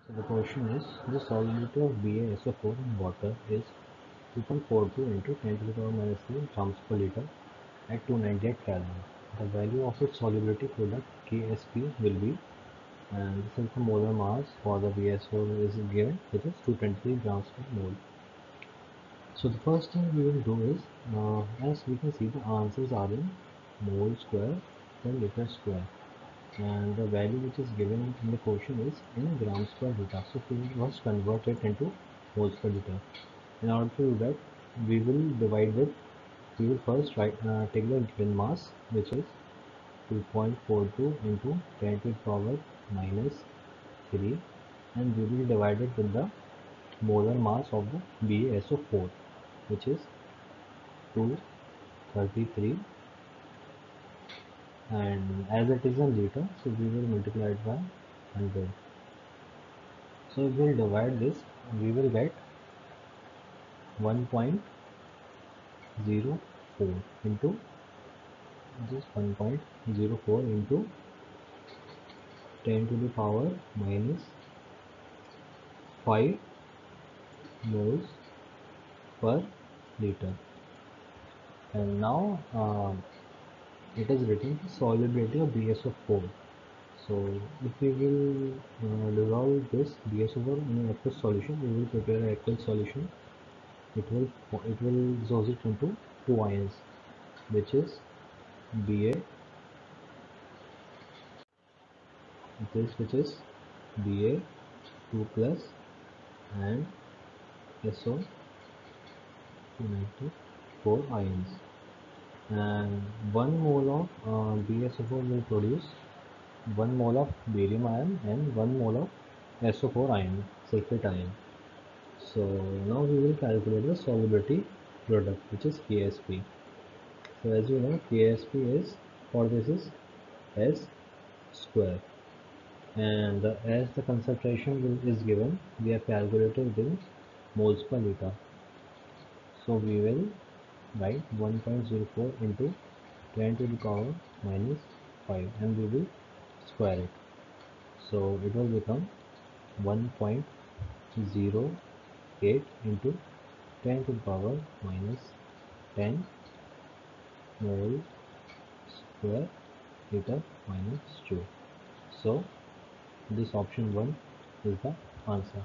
So the question is, the solubility of BaSO4 in water is 2.42 into 10 to the power minus 3 grams per liter at 298 Kelvin. The value of its solubility product KSP will be, and this is the molar mass for the BaSO4 is given, which is 223 grams per mole. So the first thing we will do is, as we can see, the answers are in mole square and liter square, and the value which is given in the question is in grams per liter. So we must convert it into moles per liter. In order to do that, we will divide with, we will first take the given mass, which is 2.42 into 10 to the power minus 3, and we will divide it with the molar mass of the BaSO4, which is 233, and as it is in liter, so we will multiply it by 100. So if we will divide this, we will get 1.04 into this 1.04 into 10 to the power minus 5 moles per liter. And now it is written the solubility of BaSO4. So if we will dissolve this BaSO4 in an aqueous solution, we will prepare an aqueous solution. It will dissolve it into two ions, which is Ba, which is Ba2 plus and SO294 ions, and 1 mole of BaSO4 will produce 1 mole of barium ion and 1 mole of SO4 ion, sulfate ion. So now we will calculate the solubility product, which is KSP. So as you know, KSP is, for this is S square, and as the concentration is given, we have calculated in moles per liter. So we will write 1.04 into 10 to the power minus 5, and we will square it. So it will become 1.08 into 10 to the power minus 10 mole square liter minus 2. So this option 1 is the answer.